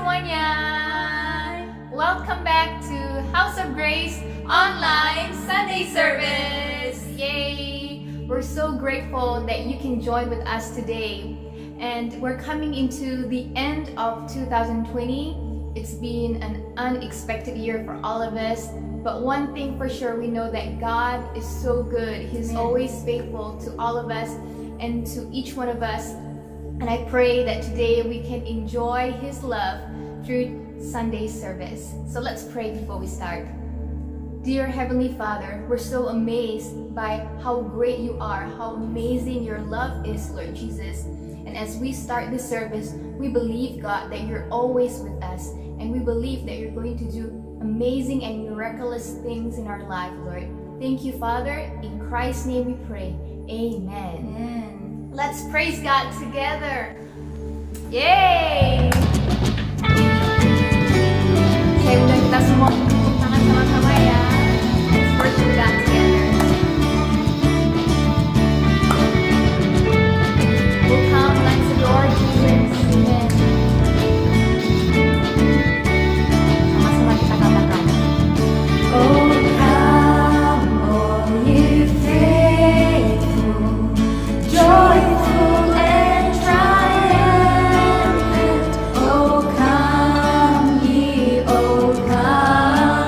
semuanya. Welcome back to House of Grace Online Sunday Service. Yay! We're so grateful that you can join with us today. And we're coming into the end of 2020. It's been an unexpected year for all of us. But one thing for sure, we know that God is so good. He's always faithful to all of us and to each one of us. And I pray that today we can enjoy His love through Sunday service. So let's pray before we start. Dear Heavenly Father, we're so amazed by how great you are, how amazing your love is, Lord Jesus. And as we start this service, we believe, God, that you're always with us. And we believe that you're going to do amazing and miraculous things in our life, Lord. Thank you, Father. In Christ's name we pray. Amen. Amen. Let's praise God together. Yay! Saya undang kita semua untuk tepuk tangan sama-sama ya. Let's worship God together. We'll come, let's adore Jesus. Amen. Sama-sama kita katakan. Oh, come, all you faithful, joyful and triumphant. Oh, come ye, oh, come.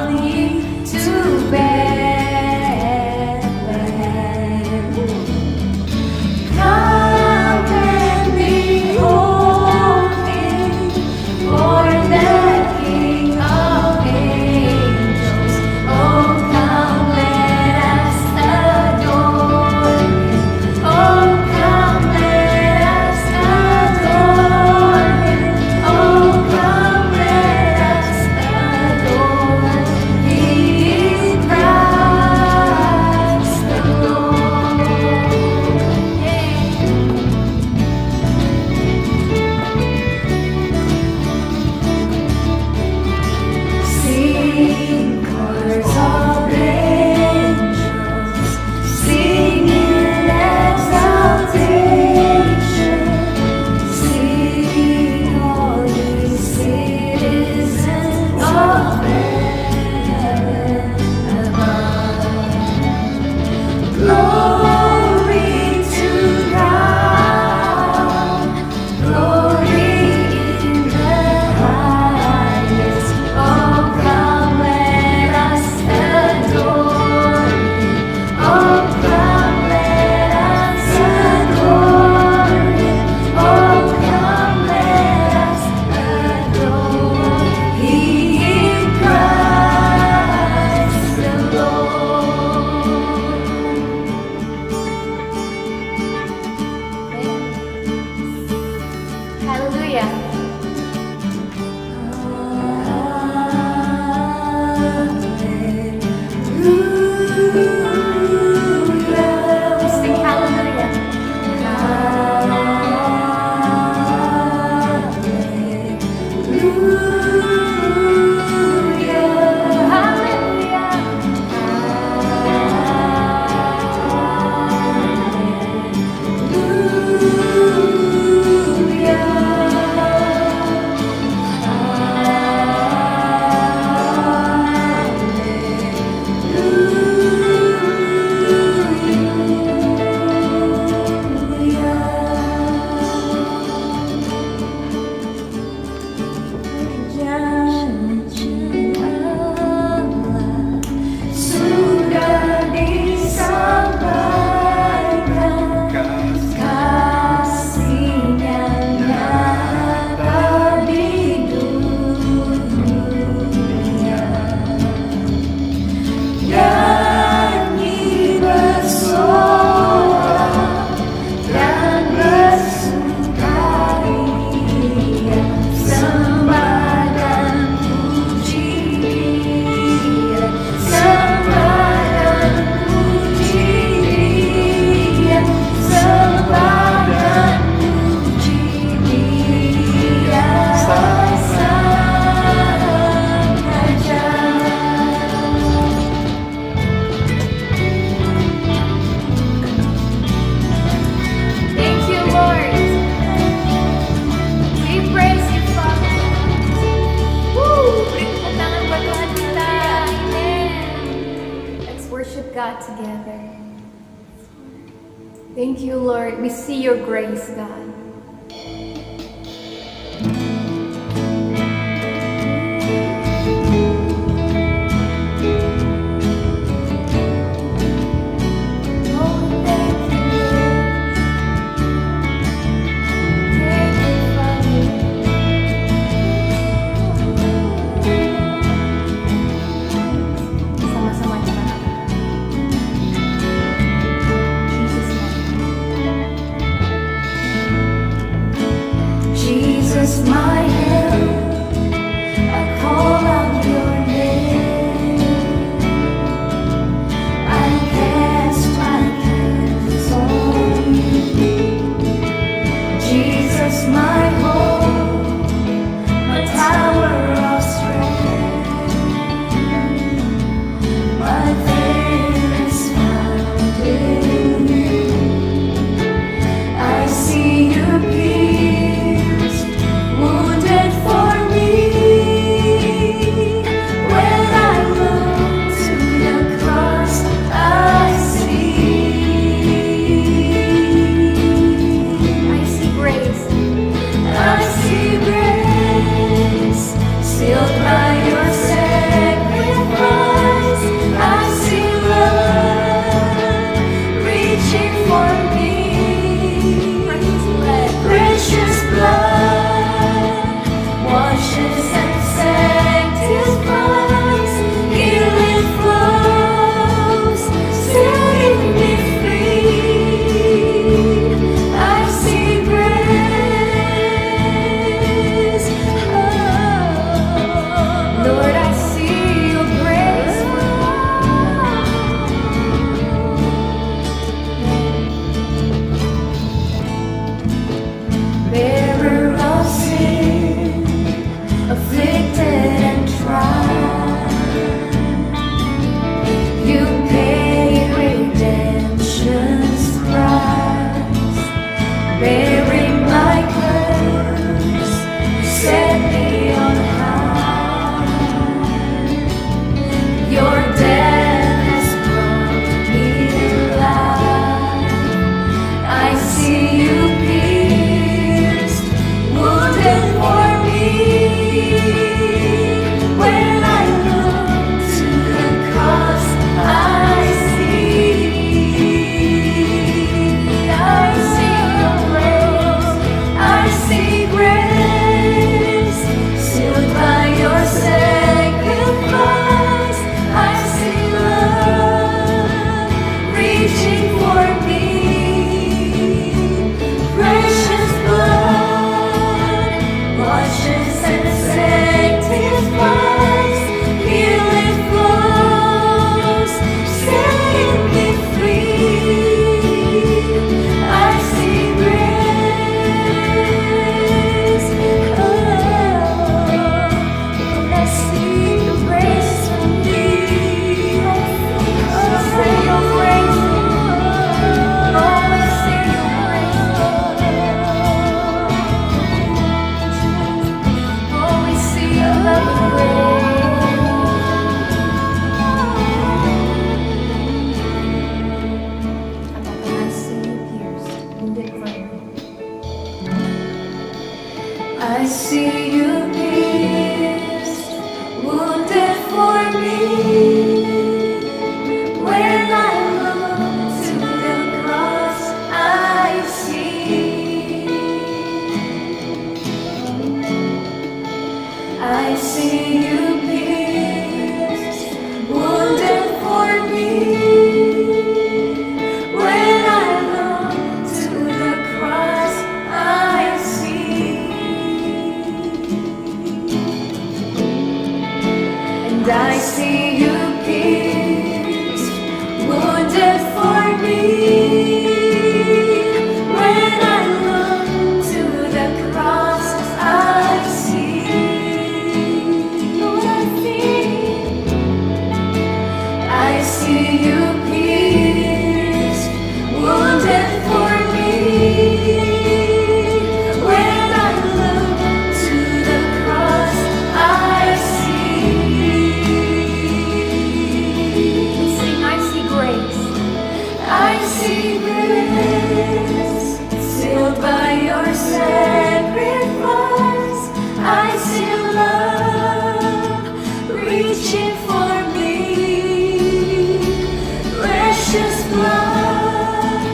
worship God together. Thank you, Lord. We see your grace, God. Jesus, my help, I call out your name. I cast my cares on you. Jesus, my hope, my tower of strength, my faith is found in you. I see you pierced, wounded for me. When I look to the cross, I see grace. I see grace, sealed by your sacrifice. I see love reaching for me. Precious blood washes and sanctifies. Healing flows, setting me free. I see grace. Lord, I see your grace. Bearer of sin, afflicted and tried, you paid redemption's price. Bearing my curse, you set me on high. Your death has brought me alive. I see you pierced, wounded for me. When I look to the cross, I see your grace. I see grace, sealed by your sacrifice. I see love reaching for me. Precious blood washes and sanctifies. Healing flows, setting me free. I see grace. Oh, I see your grace on me. Oh, See your grace. Oh, I see your grace. Oh, we see your loving grace. I see you pierced, wounded for me. I see you pierced, wounded for me. When I look to the cross, I see. I see you pierced, wounded for me. When I look to the cross, I see. And I see you pierced, wounded for me. When I look to the cross, I see. Lord, I see. I see you pierced, wounded for me. When I look to the cross, I see. Sing, I see blood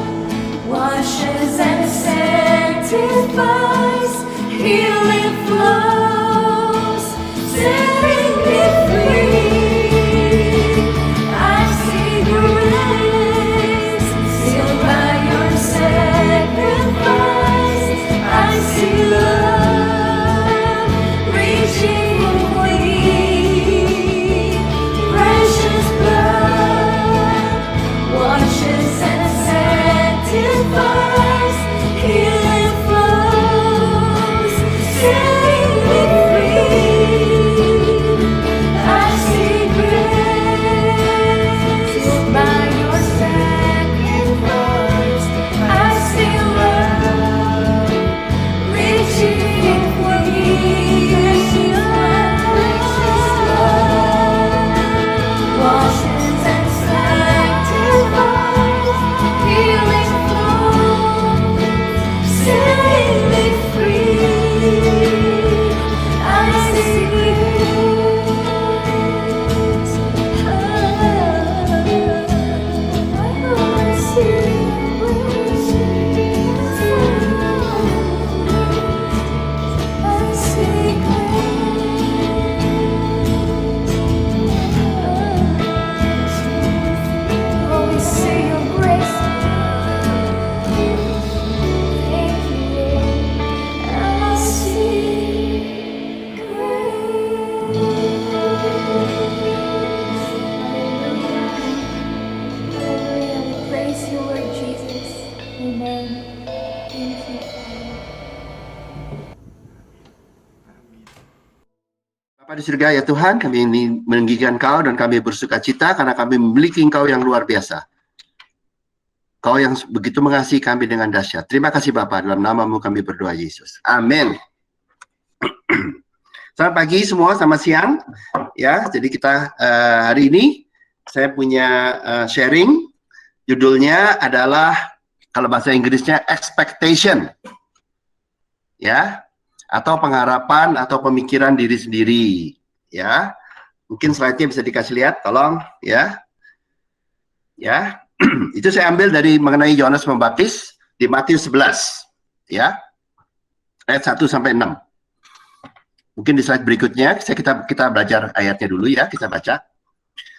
washes and sanctifies, healing flows, setting me free. I see grace, sealed by your sacrifice. I see love, reaching for me. Precious blood washes and sanctifies, healing flows, setting me free. I see grace, sealed by your sacrifice. I see love, reaching for me. Precious blood washes and sanctifies, healing flows, setting me free. I see grace. I see grace. I see grace. Oh, we see your grace. Thank you, Lord. I see grace. Hallelujah. We praise you, Lord Jesus. Amen. Thank you, Father. Bapa di surga, ya Tuhan, kami ini meninggikan Kau dan kami bersuka cita karena kami memiliki Engkau yang luar biasa. Kau yang begitu mengasihi kami dengan dahsyat. Terima kasih Bapa, dalam nama-Mu kami berdoa Yesus. Amin. Selamat pagi semua, selamat siang. Ya, jadi kita hari ini saya punya sharing. Judulnya adalah, kalau bahasa Inggrisnya, expectation. Ya, atau pengharapan atau pemikiran diri sendiri, ya. Mungkin slide-nya bisa dikasih lihat, tolong, ya. Ya, itu saya ambil dari mengenai Yohanes Pembaptis di Matius 11, ya. Ayat 1 sampai 6. Mungkin di slide berikutnya kita belajar ayatnya dulu ya, kita baca.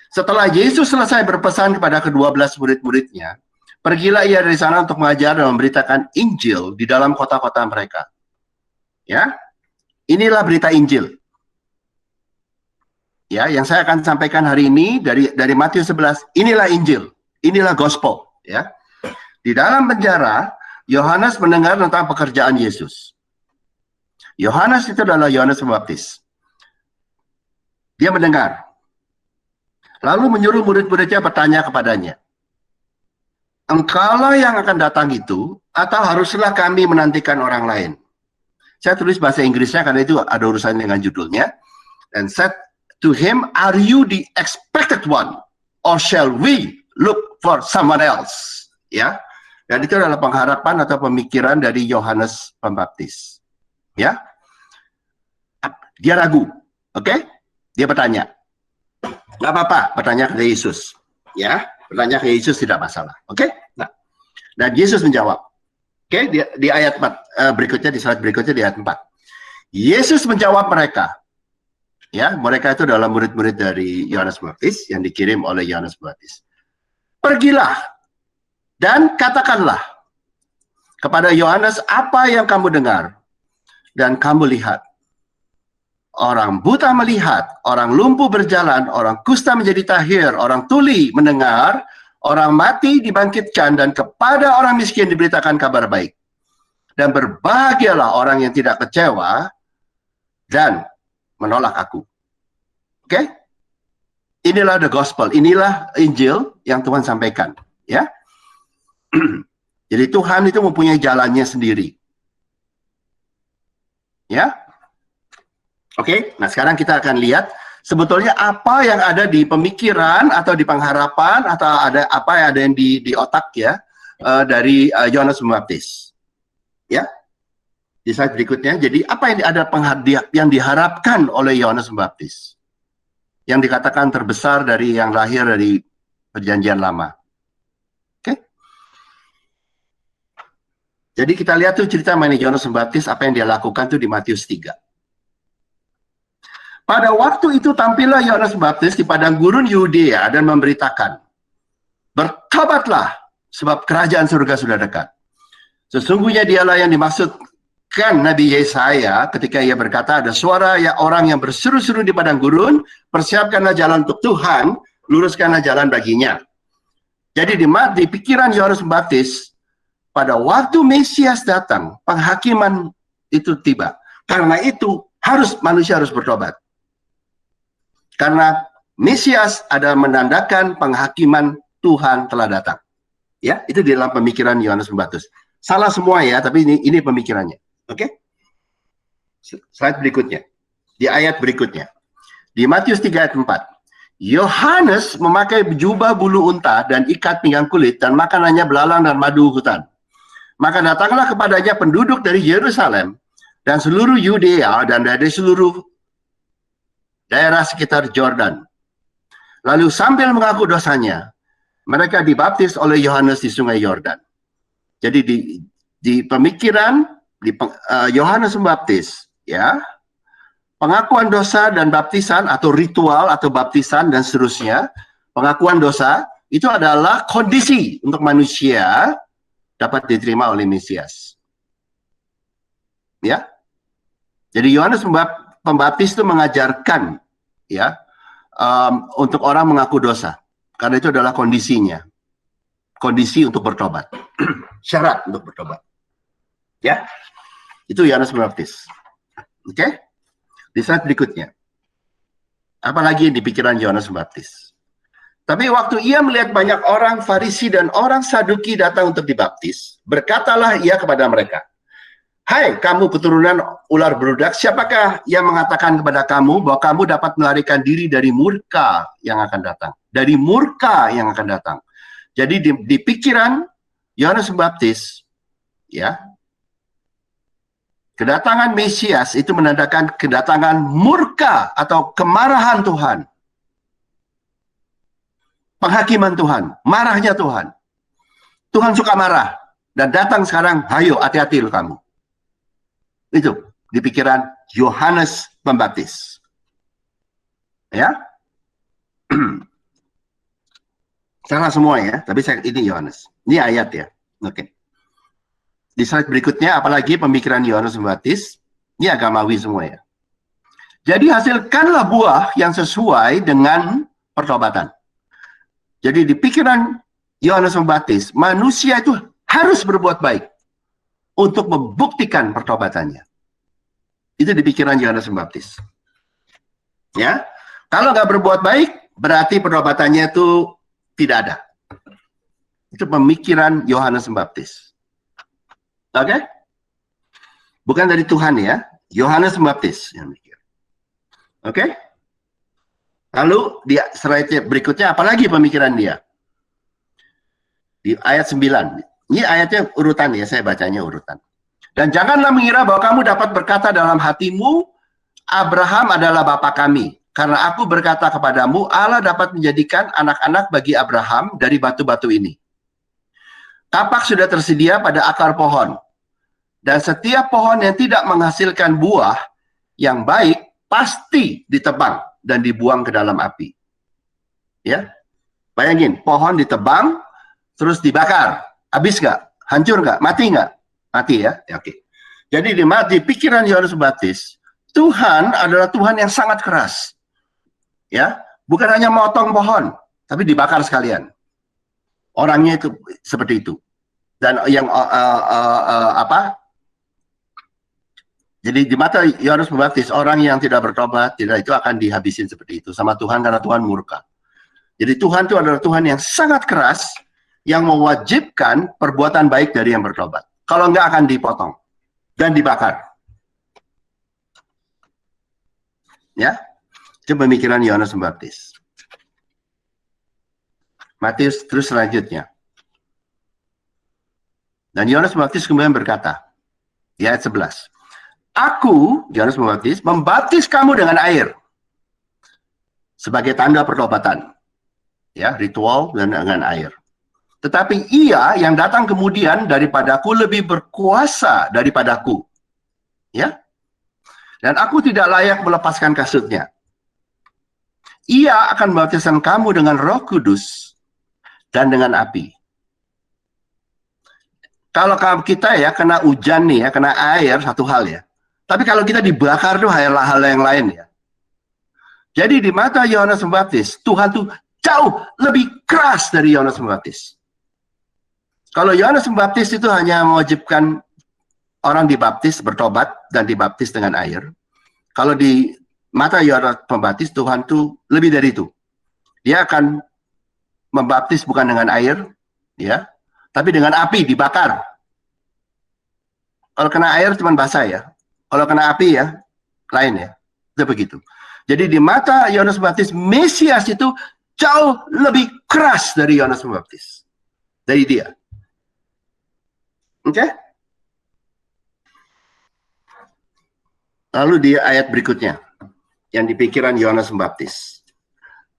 Setelah Yesus selesai berpesan kepada ke-12 murid-muridnya, pergilah ia dari sana untuk mengajar dan memberitakan Injil di dalam kota-kota mereka. Ya, inilah berita Injil. Ya, yang saya akan sampaikan hari ini dari Matius 11, inilah Injil, inilah gospel. Ya, di dalam penjara, Yohanes mendengar tentang pekerjaan Yesus. Yohanes itu adalah Yohanes Pembaptis. Dia mendengar, lalu menyuruh murid-muridnya bertanya kepadanya, engkaulah yang akan datang itu, atau haruslah kami menantikan orang lain? Saya tulis bahasa Inggrisnya karena itu ada urusan dengan judulnya. And said to him, are you the expected one? Or shall we look for someone else? Ya, dan itu adalah pengharapan atau pemikiran dari Yohanes Pembaptis. Ya, dia ragu, oke? Dia bertanya, nggak apa-apa, bertanya ke Yesus. Ya, bertanya ke Yesus tidak masalah, oke? Nah, dan Yesus menjawab. Oke, di ayat 4 berikutnya, di slide berikutnya di ayat 4. Yesus menjawab mereka. Ya, mereka itu adalah murid-murid dari Yohanes Pembaptis yang dikirim oleh Yohanes Pembaptis. Pergilah dan katakanlah kepada Yohanes apa yang kamu dengar dan kamu lihat. Orang buta melihat, orang lumpuh berjalan, orang kusta menjadi tahir, orang tuli mendengar, orang mati dibangkitkan, dan kepada orang miskin diberitakan kabar baik. Dan berbahagialah orang yang tidak kecewa dan menolak aku. Oke? Inilah the gospel, inilah Injil yang Tuhan sampaikan. Ya. Jadi Tuhan itu mempunyai jalannya sendiri. Ya. Oke, nah sekarang kita akan lihat sebetulnya apa yang ada di pemikiran atau di pengharapan atau ada apa yang ada di otak ya dari Yohanes Pembaptis. Ya, di slide berikutnya. Jadi apa yang ada yang diharapkan oleh Yohanes Pembaptis, yang dikatakan terbesar dari yang lahir dari Perjanjian Lama. Jadi kita lihat tuh cerita mengenai Yohanes Pembaptis, apa yang dia lakukan tuh di Matius 3. Pada waktu itu tampillah Yohanes Pembaptis di padang gurun Yudea dan memberitakan, bertobatlah, sebab kerajaan surga sudah dekat. Sesungguhnya dialah yang dimaksudkan Nabi Yesaya ketika ia berkata, ada suara ya orang yang berseru-seru di padang gurun, persiapkanlah jalan untuk Tuhan, luruskanlah jalan baginya. Jadi di pikiran Yohanes Pembaptis, pada waktu Mesias datang, penghakiman itu tiba. Karena itu manusia harus bertobat. Karena Mesias ada menandakan penghakiman Tuhan telah datang. Ya, itu di dalam pemikiran Yohanes Pembaptis. Salah semua ya, tapi ini pemikirannya. Oke? Slide berikutnya. Di ayat berikutnya. Di Matius 3 ayat 4. Yohanes memakai jubah bulu unta dan ikat pinggang kulit dan makanannya belalang dan madu hutan. Maka datanglah kepadanya penduduk dari Yerusalem dan seluruh Yudea dan dari seluruh daerah sekitar Jordan. Lalu sambil mengaku dosanya, mereka dibaptis oleh Yohanes di sungai Yordan. Jadi di pemikiran Yohanes Pembaptis, ya, pengakuan dosa dan baptisan atau ritual atau baptisan dan seterusnya, pengakuan dosa itu adalah kondisi untuk manusia dapat diterima oleh Mesias. Ya. Jadi Yohanes Pembaptis itu mengajarkan, ya, untuk orang mengaku dosa, karena itu adalah kondisinya, kondisi untuk bertobat, syarat untuk bertobat. Ya, itu Yohanes Pembaptis. Oke, di slide berikutnya. Apalagi di pikiran Yohanes Pembaptis. Tapi waktu ia melihat banyak orang Farisi dan orang Saduki datang untuk dibaptis, berkatalah ia kepada mereka, hai kamu keturunan ular beludak, siapakah yang mengatakan kepada kamu bahwa kamu dapat melarikan diri dari murka yang akan datang? Dari murka yang akan datang. Jadi di pikiran Yohanes Pembaptis, ya, kedatangan Mesias itu menandakan kedatangan murka atau kemarahan Tuhan. Penghakiman Tuhan, marahnya Tuhan. Tuhan suka marah dan datang sekarang, hayo hati-hati lo kamu. Itu di pikiran Yohanes Pembaptis. Ya. Salah semua ya, tapi ini Yohanes. Ini ayat ya. Oke. Di slide berikutnya, apalagi pemikiran Yohanes Pembaptis, ini agamawi semua ya. Jadi hasilkanlah buah yang sesuai dengan pertobatan. Jadi di pikiran Yohanes Pembaptis, manusia itu harus berbuat baik untuk membuktikan pertobatannya. Itu di pikiran Yohanes Pembaptis. Ya, kalau nggak berbuat baik, berarti pertobatannya itu tidak ada. Itu pemikiran Yohanes Pembaptis. Oke? Bukan dari Tuhan ya, Yohanes Pembaptis yang mikir. Oke? Lalu di slide berikutnya, apalagi pemikiran dia? Di ayat 9. Ini ayatnya urutan ya, saya bacanya urutan. Dan janganlah mengira bahwa kamu dapat berkata dalam hatimu, Abraham adalah bapa kami. Karena aku berkata kepadamu, Allah dapat menjadikan anak-anak bagi Abraham dari batu-batu ini. Kapak sudah tersedia pada akar pohon. Dan setiap pohon yang tidak menghasilkan buah yang baik, pasti ditebang dan dibuang ke dalam api. Ya, bayangin, pohon ditebang, terus dibakar. Habis nggak? Hancur nggak? Mati nggak? Mati ya? Ya, oke. Jadi di pikiran Yohanes Pembaptis, Tuhan adalah Tuhan yang sangat keras. Ya, bukan hanya motong pohon, tapi dibakar sekalian. Orangnya itu seperti itu. Dan yang jadi di mata Yohanes Pembaptis, orang yang tidak bertobat, tidak itu akan dihabisin seperti itu sama Tuhan karena Tuhan murka. Jadi Tuhan itu adalah Tuhan yang sangat keras, yang mewajibkan perbuatan baik dari yang bertobat. Kalau enggak akan dipotong dan dibakar. Ya, itu pemikiran Yohanes Pembaptis. Matius terus selanjutnya. Dan Yohanes Pembaptis kemudian berkata, di ayat 11, Aku, Yohanes Pembaptis, membaptis kamu dengan air sebagai tanda pertobatan, ya, ritual dan dengan air. Tetapi ia yang datang kemudian daripadaku lebih berkuasa daripadaku. Ya. Dan aku tidak layak melepaskan kasutnya. Ia akan membaptiskan kamu dengan Roh Kudus dan dengan api. Kalau kita ya kena hujan nih ya, kena air satu hal ya. Tapi kalau kita dibakar tuh hal yang lain ya. Jadi di mata Yohanes Pembaptis, Tuhan tuh jauh lebih keras dari Yohanes Pembaptis. Kalau Yohanes Pembaptis itu hanya mewajibkan orang dibaptis, bertobat dan dibaptis dengan air. Kalau di mata Yohanes Pembaptis, Tuhan tuh lebih dari itu. Dia akan membaptis bukan dengan air, ya, tapi dengan api, dibakar. Kalau kena air cuma basah ya. Kalau kena api ya, lain ya. Itu begitu. Jadi di mata Yohanes Pembaptis, Mesias itu jauh lebih keras dari Yohanes Pembaptis. Dari dia. Oke? Lalu di ayat berikutnya, yang di pikiran Yohanes Pembaptis.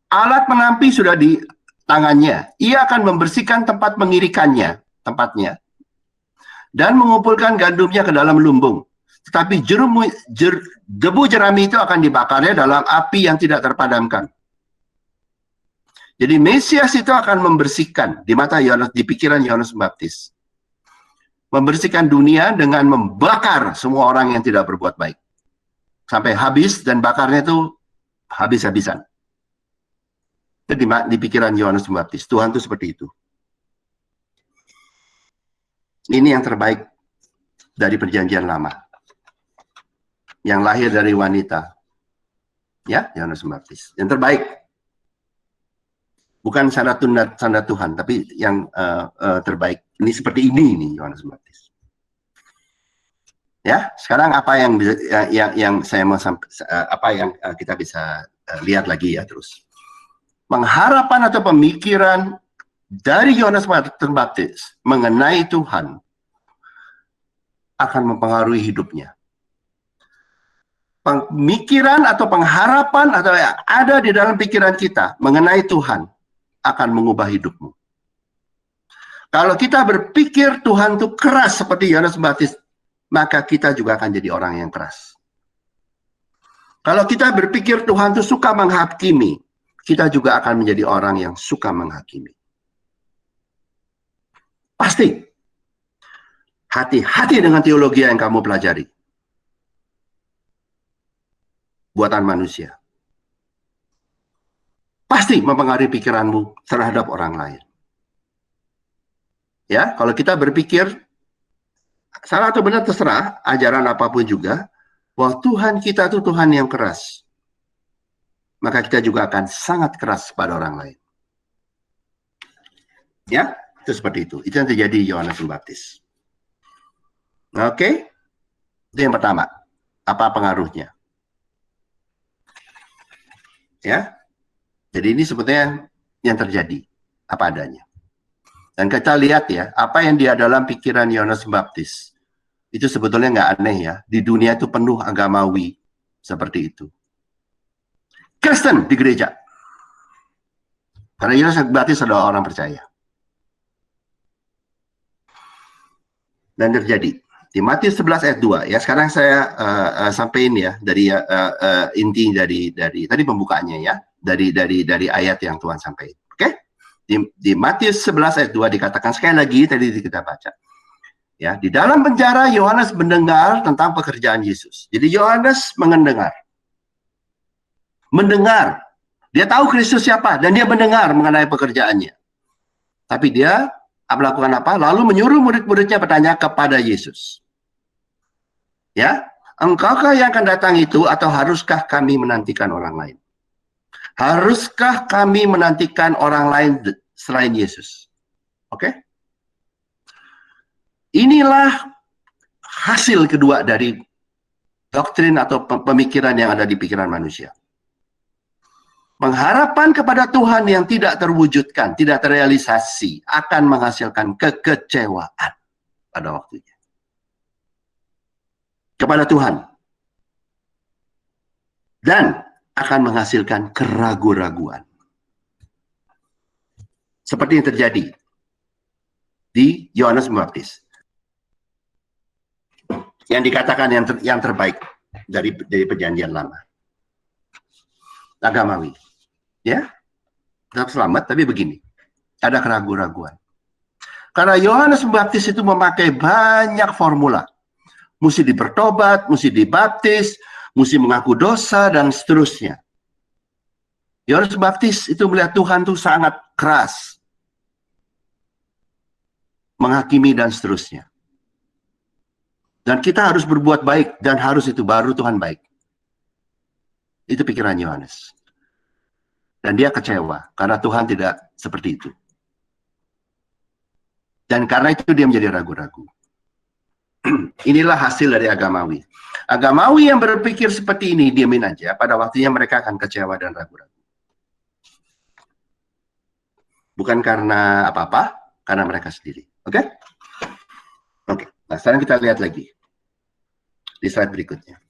Alat penampi sudah di tangannya. Ia akan membersihkan tempat mengirikannya, tempatnya. Dan mengumpulkan gandumnya ke dalam lumbung. Tetapi debu jerami itu akan dibakarnya dalam api yang tidak terpadamkan. Jadi Mesias itu akan membersihkan di mata Yohanes, di pikiran Yohanes Pembaptis. Membersihkan dunia dengan membakar semua orang yang tidak berbuat baik. Sampai habis, dan bakarnya itu habis-habisan. Itu di pikiran Yohanes Pembaptis. Tuhan itu seperti itu. Ini yang terbaik dari perjanjian lama. Yang lahir dari wanita. Ya, Yohanes Pembaptis. Yang terbaik. Bukan sanda Tuhan, tapi yang terbaik. Ini seperti ini nih Yohanes Pembaptis. Ya, sekarang apa yang saya mau apa yang kita bisa lihat lagi ya terus. Pengharapan atau pemikiran dari Yohanes Pembaptis mengenai Tuhan akan mempengaruhi hidupnya. Pemikiran atau pengharapan atau yang ada di dalam pikiran kita mengenai Tuhan akan mengubah hidupmu. Kalau kita berpikir Tuhan itu keras seperti Yohanes Pembaptis, maka kita juga akan jadi orang yang keras. Kalau kita berpikir Tuhan itu suka menghakimi, kita juga akan menjadi orang yang suka menghakimi. Pasti. Hati-hati dengan teologi yang kamu pelajari. Buatan manusia. Pasti mempengaruhi pikiranmu terhadap orang lain. Ya, kalau kita berpikir salah atau benar terserah, ajaran apapun juga, bahwa Tuhan kita itu Tuhan yang keras. Maka kita juga akan sangat keras pada orang lain. Ya, itu seperti itu. Itu yang terjadi di Yohanes Pembaptis. Oke? Itu yang pertama. Apa pengaruhnya? Ya. Jadi ini sebetulnya yang terjadi. Apa adanya. Dan kita lihat ya, apa yang dia dalam pikiran Yohanes Pembaptis. Itu sebetulnya nggak aneh ya. Di dunia itu penuh agamawi. Seperti itu. Kristen di gereja. Karena Yohanes Pembaptis adalah orang percaya. Dan terjadi. Di Matius 11 ayat 2. Ya, sekarang saya sampaikan ya. Dari inti dari tadi pembukaannya ya. Dari ayat yang Tuhan sampaikan. Oke? Di Matius 11 ayat 2 dikatakan sekali lagi. Tadi kita baca. Ya, di dalam penjara Yohanes mendengar tentang pekerjaan Yesus. Jadi Yohanes mendengar. Dia tahu Kristus siapa dan dia mendengar mengenai pekerjaannya. Tapi dia melakukan apa? Lalu menyuruh murid-muridnya bertanya kepada Yesus. Ya, engkaukah yang akan datang itu atau haruskah kami menantikan orang lain? Haruskah kami menantikan orang lain selain Yesus? Oke? Inilah hasil kedua dari doktrin atau pemikiran yang ada di pikiran manusia. Pengharapan kepada Tuhan yang tidak terwujudkan, tidak terrealisasi, akan menghasilkan kekecewaan pada waktunya. Kepada Tuhan. Dan akan menghasilkan keraguan-raguan. Seperti yang terjadi di Yohanes Pembaptis. Yang dikatakan yang terbaik dari perjanjian lama. Agamawi. Ya, tetap selamat, tapi begini. Ada keraguan-raguan. Karena Yohanes Pembaptis itu memakai banyak formula. Mesti dipertobat, mesti dibaptis, mesti mengaku dosa, dan seterusnya. Yohanes Pembaptis itu melihat Tuhan itu sangat keras. Menghakimi dan seterusnya. Dan kita harus berbuat baik, dan harus itu baru Tuhan baik. Itu pikiran Yohanes. Dan dia kecewa, karena Tuhan tidak seperti itu. Dan karena itu dia menjadi ragu-ragu. Inilah hasil dari agamawi. Agamawi yang berpikir seperti ini, diamin aja, pada waktunya mereka akan kecewa dan ragu-ragu. Bukan karena apa-apa, karena mereka sendiri. Oke? Oke. Nah, sekarang kita lihat lagi. Di slide berikutnya.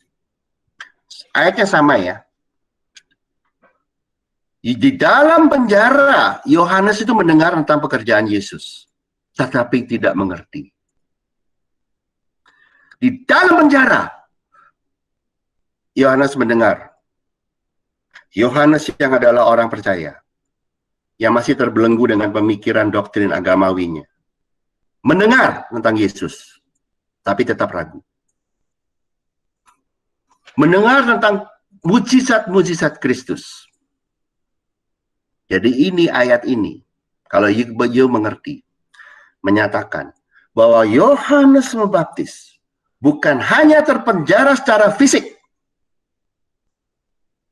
Ayatnya sama ya. Di dalam penjara, Yohanes itu mendengar tentang pekerjaan Yesus. Tetapi tidak mengerti. Di dalam penjara, Yohanes mendengar. Yohanes yang adalah orang percaya. Yang masih terbelenggu dengan pemikiran doktrin agamawinya. Mendengar tentang Yesus. Tapi tetap ragu. Mendengar tentang mujizat-mujizat Kristus. Jadi ini ayat ini, kalau you mengerti, menyatakan bahwa Yohanes Pembaptis bukan hanya terpenjara secara fisik,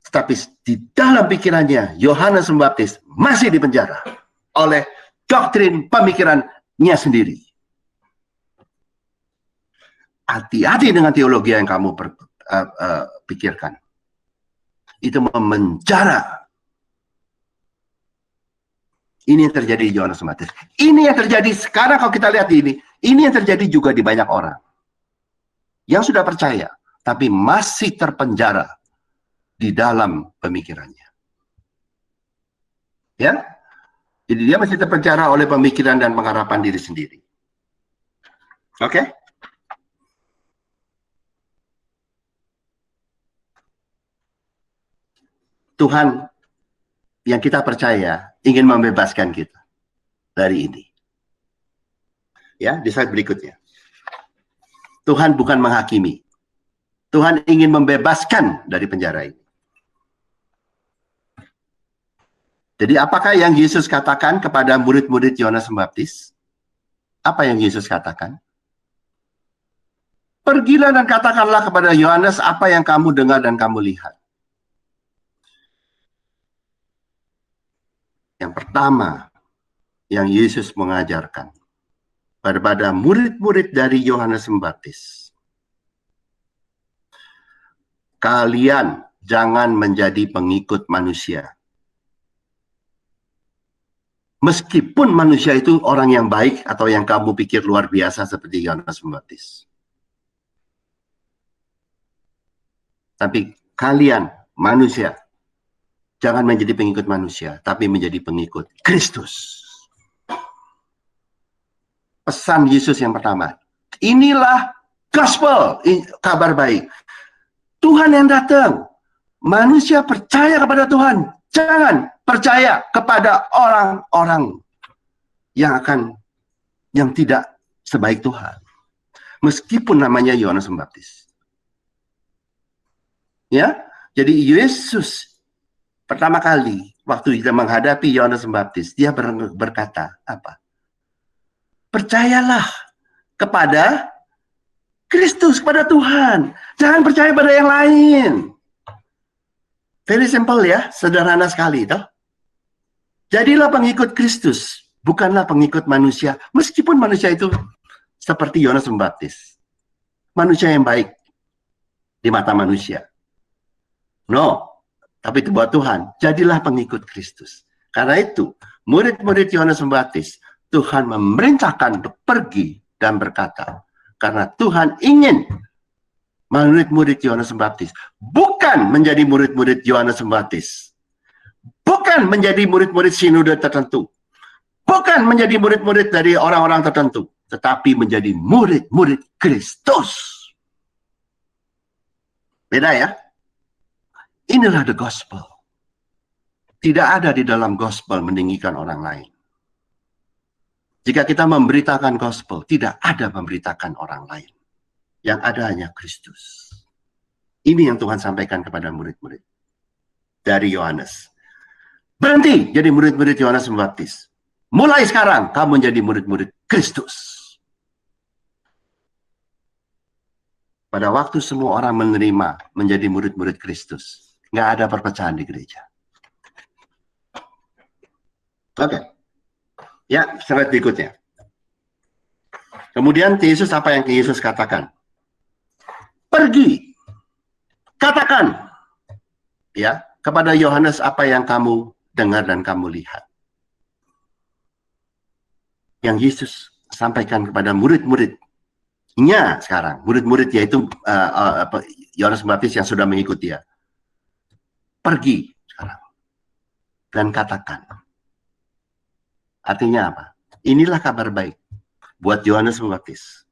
tetapi di dalam pikirannya Yohanes Pembaptis masih dipenjara oleh doktrin pemikirannya sendiri. Hati-hati dengan teologi yang kamu pikirkan. Itu memenjara. Ini yang terjadi di Yohanes Pembaptis. Ini yang terjadi sekarang kalau kita lihat ini yang terjadi juga di banyak orang. Yang sudah percaya, tapi masih terpenjara di dalam pemikirannya. Ya? Jadi dia masih terpenjara oleh pemikiran dan pengharapan diri sendiri. Oke? Tuhan yang kita percaya ingin membebaskan kita dari ini. Ya, di slide berikutnya. Tuhan bukan menghakimi. Tuhan ingin membebaskan dari penjara ini. Jadi apakah yang Yesus katakan kepada murid-murid Yohanes Pembaptis? Apa yang Yesus katakan? Pergilah dan katakanlah kepada Yohanes apa yang kamu dengar dan kamu lihat. Yang pertama yang Yesus mengajarkan kepada murid-murid dari Yohanes Pembaptis. Kalian jangan menjadi pengikut manusia. Meskipun manusia itu orang yang baik atau yang kamu pikir luar biasa seperti Yohanes Pembaptis. Tapi kalian manusia jangan menjadi pengikut manusia, tapi menjadi pengikut Kristus. Pesan Yesus yang pertama. Inilah gospel, kabar baik. Tuhan yang datang. Manusia percaya kepada Tuhan. Jangan percaya kepada orang-orang yang tidak sebaik Tuhan. Meskipun namanya Yohanes Pembaptis. Ya, jadi Yesus pertama kali waktu dia menghadapi Yohanes Pembaptis, dia berkata apa? Percayalah kepada Kristus, kepada Tuhan. Jangan percaya pada yang lain. Very simple ya, sederhana sekali toh. Jadilah pengikut Kristus, bukanlah pengikut manusia. Meskipun manusia itu seperti Yohanes Pembaptis. Manusia yang baik di mata manusia. No. Tapi itu buat Tuhan, jadilah pengikut Kristus. Karena itu, murid-murid Yohanes Pembaptis, Tuhan memerintahkan untuk pergi dan berkata, karena Tuhan ingin murid-murid Yohanes Pembaptis bukan menjadi murid-murid Yohanes Pembaptis, bukan menjadi murid-murid sinode tertentu, Bukan menjadi murid-murid dari orang-orang tertentu, tetapi menjadi murid-murid Kristus. Beda ya? Inilah the gospel. Tidak ada di dalam gospel meninggikan orang lain. Jika kita memberitakan gospel, tidak ada memberitakan orang lain. Yang ada hanya Kristus. Ini yang Tuhan sampaikan kepada murid-murid dari Yohanes. Berhenti jadi murid-murid Yohanes Pembaptis. Mulai sekarang kamu menjadi murid-murid Kristus. Pada waktu semua orang menerima menjadi murid-murid Kristus, nggak ada perpecahan di gereja. Oke. Ya, slide berikutnya. Kemudian Yesus, apa yang Yesus katakan? Pergi. Katakan. Ya, kepada Yohanes apa yang kamu dengar dan kamu lihat. Yang Yesus sampaikan kepada murid-muridnya sekarang. Murid-murid yaitu Yohanes Pembaptis yang sudah mengikuti dia. Pergi sekarang. Dan katakan. Artinya apa? Inilah kabar baik buat Yohanes Pembaptis.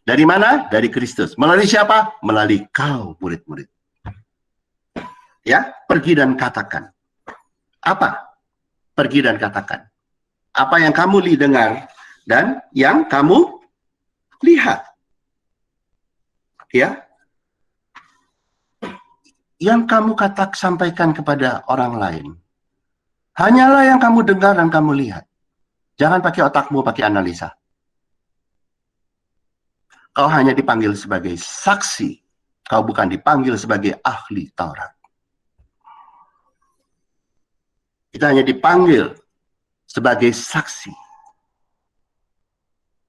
Dari mana? Dari Kristus. Melalui siapa? Melalui kau murid-murid. Ya, pergi dan katakan. Apa? Pergi dan katakan. Apa yang kamu dengar dan yang kamu lihat. Ya. Yang kamu sampaikan kepada orang lain. Hanyalah yang kamu dengar dan kamu lihat. Jangan pakai otakmu, pakai analisa. Kau hanya dipanggil sebagai saksi. Kau bukan dipanggil sebagai ahli Taurat. Kita hanya dipanggil sebagai saksi.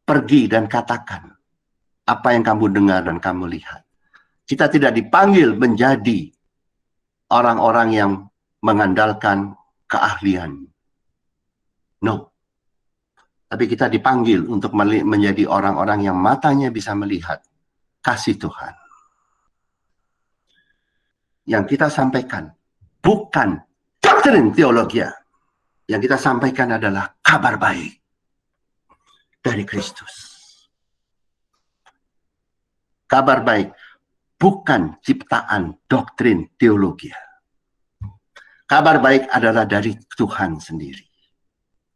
Pergi dan katakan apa yang kamu dengar dan kamu lihat. Kita tidak dipanggil menjadi orang-orang yang mengandalkan keahlian. No. Tapi kita dipanggil untuk menjadi orang-orang yang matanya bisa melihat kasih Tuhan. Yang kita sampaikan bukan doktrin teologi. Yang kita sampaikan adalah kabar baik dari Kristus. Kabar baik bukan ciptaan doktrin teologi. Kabar baik adalah dari Tuhan sendiri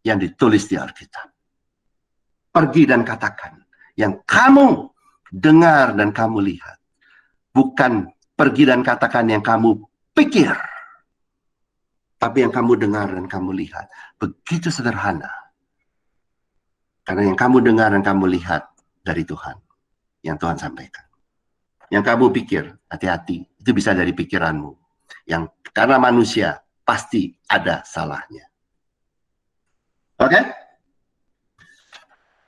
yang ditulis di Alkitab. Pergi dan katakan yang kamu dengar dan kamu lihat. Bukan pergi dan katakan yang kamu pikir. Tapi yang kamu dengar dan kamu lihat. Begitu sederhana. Karena yang kamu dengar dan kamu lihat dari Tuhan. Yang Tuhan sampaikan. Yang kamu pikir, hati-hati. Itu bisa dari pikiranmu. Yang karena manusia pasti ada salahnya. Oke?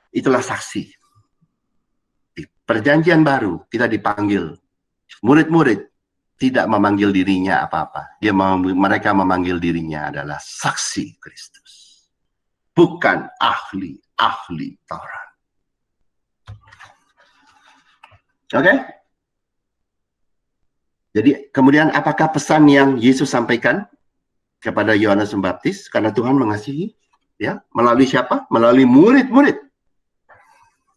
Itulah saksi. Di perjanjian baru kita dipanggil. Murid-murid tidak memanggil dirinya apa-apa. Mereka memanggil dirinya adalah saksi Kristus. Bukan ahli Taurat. Oke? Jadi kemudian apakah pesan yang Yesus sampaikan kepada Yohanes Pembaptis? Karena Tuhan mengasihi. Ya, melalui siapa? Melalui murid-murid.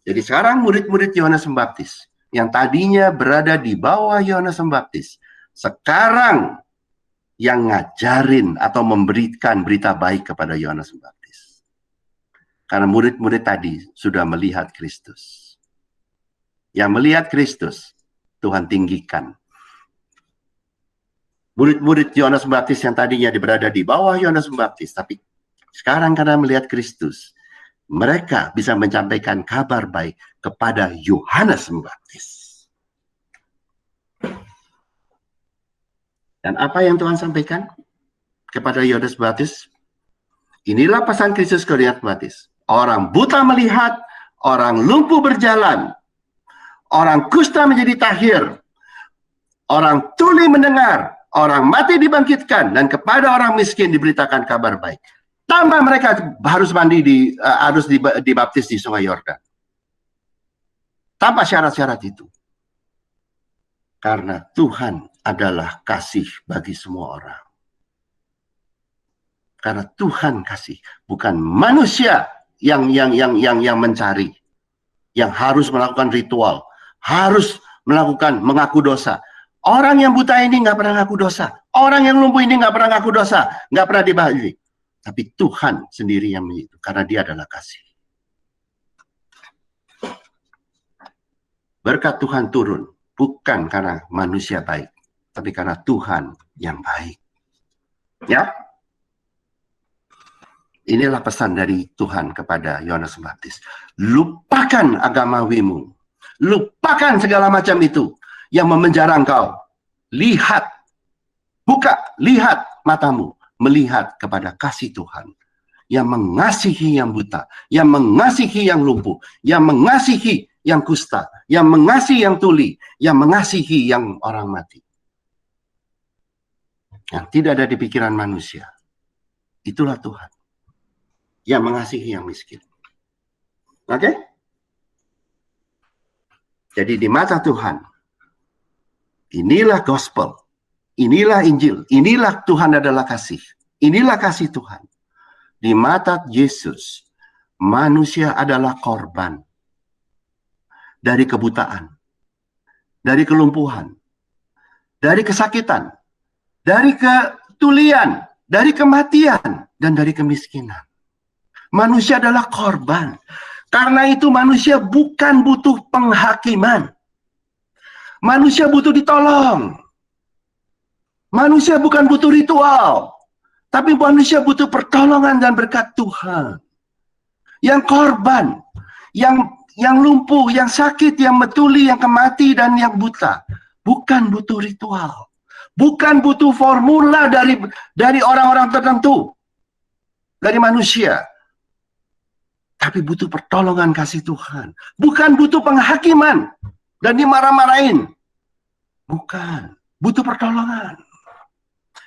Jadi sekarang murid-murid Yohanes Pembaptis yang tadinya berada di bawah Yohanes Pembaptis, sekarang yang ngajarin atau memberikan berita baik kepada Yohanes Pembaptis. Karena murid-murid tadi sudah melihat Kristus. Yang melihat Kristus, Tuhan tinggikan. Murid-murid Yohanes Pembaptis yang tadinya berada di bawah Yohanes Pembaptis, tapi sekarang karena melihat Kristus, mereka bisa menyampaikan kabar baik kepada Yohanes Pembaptis. Dan apa yang Tuhan sampaikan kepada Yohanes Pembaptis? Inilah pesan Kristus ke Yohanes Pembaptis. Orang buta melihat, orang lumpuh berjalan, orang kusta menjadi tahir, orang tuli mendengar, orang mati dibangkitkan, dan kepada orang miskin diberitakan kabar baik. Tanpa mereka harus harus dibaptis di Sungai Yordan. Tanpa syarat-syarat itu. Karena Tuhan adalah kasih bagi semua orang. Karena Tuhan kasih, bukan manusia yang mencari, yang harus melakukan ritual, harus mengaku dosa. Orang yang buta ini nggak pernah ngaku dosa. Orang yang lumpuh ini nggak pernah ngaku dosa, nggak pernah dibahagi. Tapi Tuhan sendiri yang itu, karena Dia adalah kasih. Berkat Tuhan turun, bukan karena manusia baik, tapi karena Tuhan yang baik. Ya, inilah pesan dari Tuhan kepada Yohanes Pembaptis. Lupakan agamawimu, lupakan segala macam itu yang memenjara engkau. Lihat, buka, lihat matamu, melihat kepada kasih Tuhan yang mengasihi yang buta, yang mengasihi yang lumpuh, yang mengasihi yang kusta, yang mengasihi yang tuli, yang mengasihi yang orang mati. Yang tidak ada di pikiran manusia. Itulah Tuhan yang mengasihi yang miskin. Oke? Jadi di mata Tuhan, inilah gospel, inilah Injil, inilah Tuhan adalah kasih. Inilah kasih Tuhan. Di mata Yesus, manusia adalah korban dari kebutaan, dari kelumpuhan, dari kesakitan, dari ketulian, dari kematian, dan dari kemiskinan. Manusia adalah korban. Karena itu manusia bukan butuh penghakiman. Manusia butuh ditolong. Manusia bukan butuh ritual. Tapi manusia butuh pertolongan dan berkat Tuhan. Yang korban, yang lumpuh, yang sakit, yang metuli, yang kemati, dan yang buta. Bukan butuh ritual. Bukan butuh formula dari orang-orang tertentu. Dari manusia. Tapi butuh pertolongan kasih Tuhan. Bukan butuh penghakiman. Dan dimarah-marahin. Bukan. Butuh pertolongan.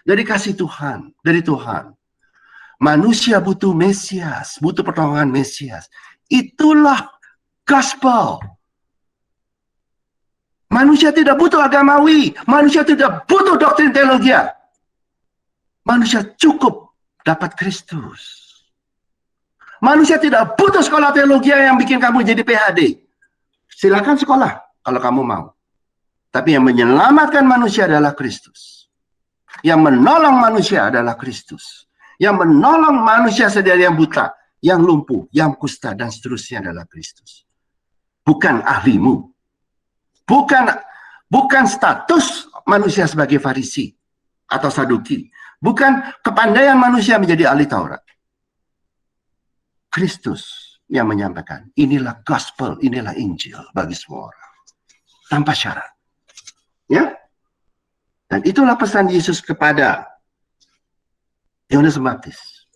Dari kasih Tuhan. Dari Tuhan. Manusia butuh Mesias. Butuh pertolongan Mesias. Itulah gospel. Manusia tidak butuh agamawi. Manusia tidak butuh doktrin teologi. Manusia cukup dapat Kristus. Manusia tidak butuh sekolah teologi yang bikin kamu jadi PhD. Silakan sekolah kalau kamu mau. Tapi yang menyelamatkan manusia adalah Kristus. Yang menolong manusia adalah Kristus. Yang menolong manusia dari yang buta, yang lumpuh, yang kusta, dan seterusnya adalah Kristus. Bukan ahlimu. Bukan status manusia sebagai Farisi atau Saduki. Bukan kepandaian manusia menjadi ahli Taurat. Kristus yang menyampaikan, inilah gospel, inilah Injil bagi semua orang. Tanpa syarat. Ya? Dan itulah pesan Yesus kepada Yohanes Pembaptis.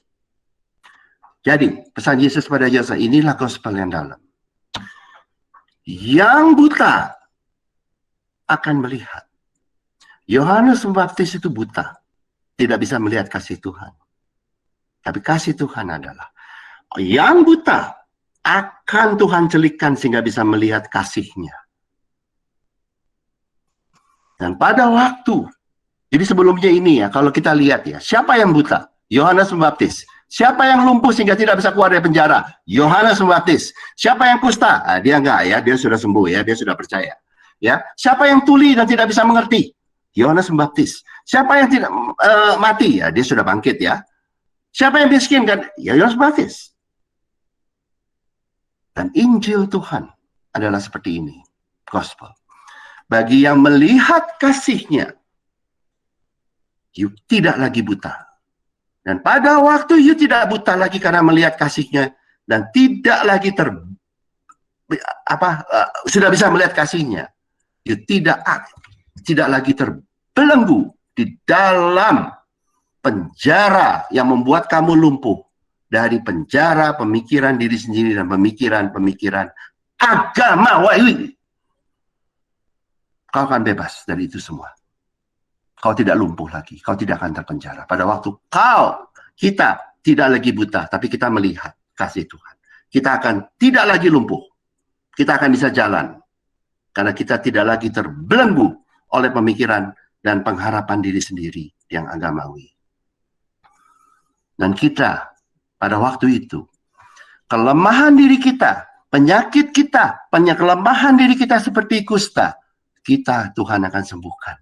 Jadi, pesan Yesus pada Yesus, inilah gospel yang dalam. Yang buta akan melihat. Yohanes Pembaptis itu buta. Tidak bisa melihat kasih Tuhan. Tapi kasih Tuhan adalah yang buta akan Tuhan celikkan sehingga bisa melihat kasih-Nya. Dan pada waktu, jadi sebelumnya ini ya, kalau kita lihat ya, siapa yang buta? Yohanes Pembaptis. Siapa yang lumpuh sehingga tidak bisa keluar dari penjara? Yohanes Pembaptis. Siapa yang kusta? Dia enggak ya, dia sudah sembuh ya, dia sudah percaya. Ya, siapa yang tuli dan tidak bisa mengerti? Yohanes Pembaptis. Siapa yang tidak mati? Ya, dia sudah bangkit ya. Siapa yang miskin kan? Ya, Yohanes Pembaptis. Dan Injil Tuhan adalah seperti ini. Gospel. Bagi yang melihat kasih-Nya, you tidak lagi buta. Dan pada waktu you tidak buta lagi karena melihat kasih-Nya, dan tidak lagi sudah bisa melihat kasih-Nya, you tidak lagi terbelenggu di dalam penjara yang membuat kamu lumpuh. Dari penjara pemikiran diri sendiri dan pemikiran agama. Kau akan bebas dari itu semua. Kau tidak lumpuh lagi. Kau tidak akan terpenjara. Pada waktu kita tidak lagi buta, tapi kita melihat kasih Tuhan. Kita akan tidak lagi lumpuh. Kita akan bisa jalan. Karena kita tidak lagi terbelenggu oleh pemikiran dan pengharapan diri sendiri yang agamawi. Dan kita pada waktu itu, kelemahan diri kita, penyakit kita, kelemahan diri kita seperti kusta, kita Tuhan akan sembuhkan.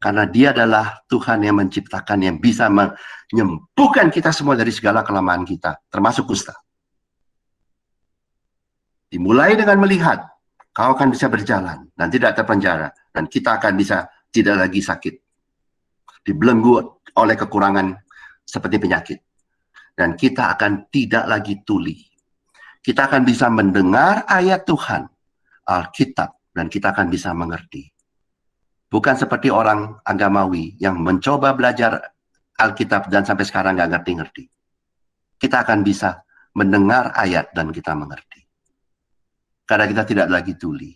Karena Dia adalah Tuhan yang menciptakan, yang bisa menyembuhkan kita semua dari segala kelemahan kita, termasuk kusta. Dimulai dengan melihat, kau akan bisa berjalan dan tidak terpenjara, dan kita akan bisa tidak lagi sakit, dibelenggu oleh kekurangan seperti penyakit, dan kita akan tidak lagi tuli. Kita akan bisa mendengar ayat Tuhan, Alkitab, dan kita akan bisa mengerti. Bukan seperti orang agamawi yang mencoba belajar Alkitab dan sampai sekarang nggak ngerti-ngerti. Kita akan bisa mendengar ayat dan kita mengerti. Karena kita tidak lagi tuli.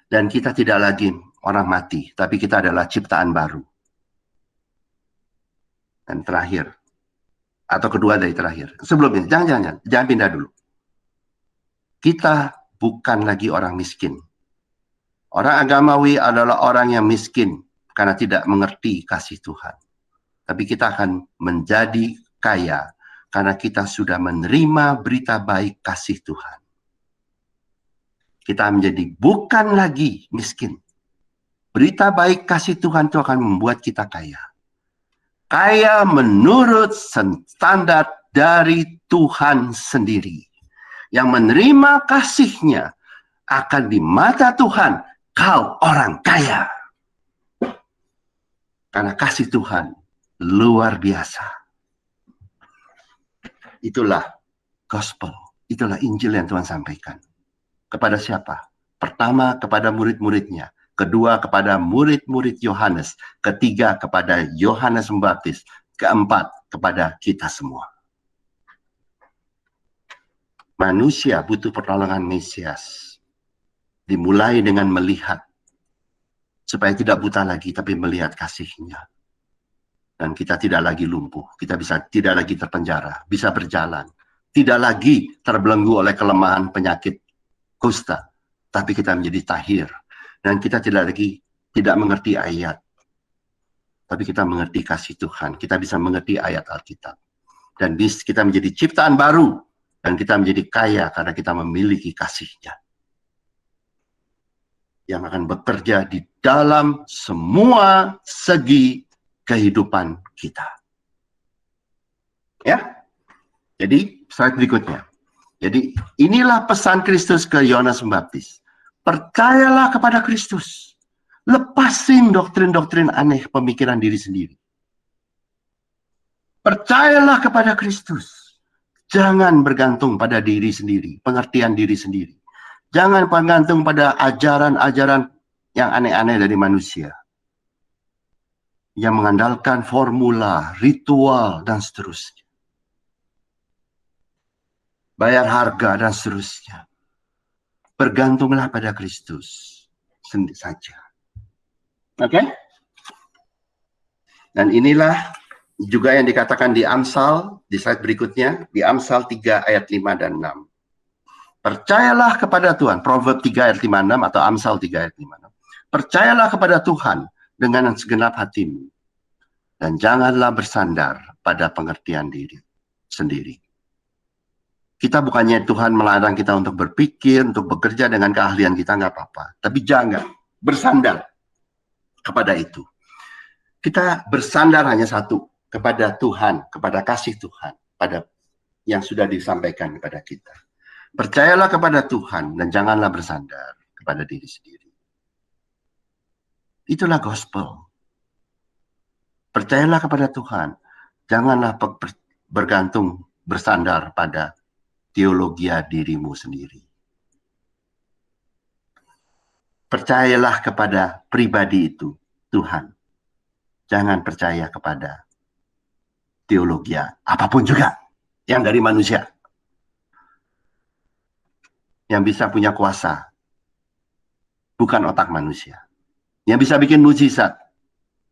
Dan kita tidak lagi orang mati, tapi kita adalah ciptaan baru. Dan terakhir, atau kedua dari terakhir. Sebelum ini, jangan pindah dulu. Kita bukan lagi orang miskin. Orang agamawi adalah orang yang miskin karena tidak mengerti kasih Tuhan. Tapi kita akan menjadi kaya karena kita sudah menerima berita baik kasih Tuhan. Kita menjadi bukan lagi miskin. Berita baik kasih Tuhan itu akan membuat kita kaya. Kaya menurut standar dari Tuhan sendiri. Yang menerima kasih-Nya akan di mata Tuhan, kau orang kaya. Karena kasih Tuhan luar biasa. Itulah gospel. Itulah Injil yang Tuhan sampaikan. Kepada siapa? Pertama kepada murid-muridnya. Kedua kepada murid-murid Yohanes. Ketiga kepada Yohanes Pembaptis. Keempat kepada kita semua. Manusia butuh pertolongan Mesias. Dimulai dengan melihat. Supaya tidak buta lagi, tapi melihat kasih-Nya. Dan kita tidak lagi lumpuh. Kita bisa tidak lagi terpenjara. Bisa berjalan. Tidak lagi terbelenggu oleh kelemahan penyakit kusta. Tapi kita menjadi tahir. Dan kita tidak mengerti ayat. Tapi kita mengerti kasih Tuhan. Kita bisa mengerti ayat Alkitab. Dan kita menjadi ciptaan baru. Dan kita menjadi kaya karena kita memiliki kasih-Nya. Yang akan bekerja di dalam semua segi kehidupan kita. Ya. Jadi, slide berikutnya. Jadi, inilah pesan Kristus ke Yohanes Pembaptis. Percayalah kepada Kristus. Lepasin doktrin-doktrin aneh pemikiran diri sendiri. Percayalah kepada Kristus. Jangan bergantung pada diri sendiri, pengertian diri sendiri. Jangan bergantung pada ajaran-ajaran yang aneh-aneh dari manusia. Yang mengandalkan formula, ritual, dan seterusnya. Bayar harga, dan seterusnya. Bergantunglah pada Kristus sendiri saja. Oke? Dan inilah juga yang dikatakan di Amsal, di slide berikutnya, di Amsal 3 ayat 5 dan 6. Percayalah kepada Tuhan, Proverb 3 ayat 5-6 atau Amsal 3 ayat 5-6. Percayalah kepada Tuhan dengan segenap hatimu. Dan janganlah bersandar pada pengertian diri sendiri. Kita bukannya Tuhan melarang kita untuk berpikir, untuk bekerja dengan keahlian kita, nggak apa-apa. Tapi jangan bersandar kepada itu. Kita bersandar hanya satu, kepada Tuhan, kepada kasih Tuhan, pada yang sudah disampaikan kepada kita. Percayalah kepada Tuhan dan janganlah bersandar kepada diri sendiri. Itulah gospel. Percayalah kepada Tuhan, janganlah bergantung, bersandar pada teologia dirimu sendiri. Percayalah kepada pribadi itu, Tuhan. Jangan percaya kepada teologia apapun juga yang dari manusia. Yang bisa punya kuasa. Bukan otak manusia. Yang bisa bikin mukjizat.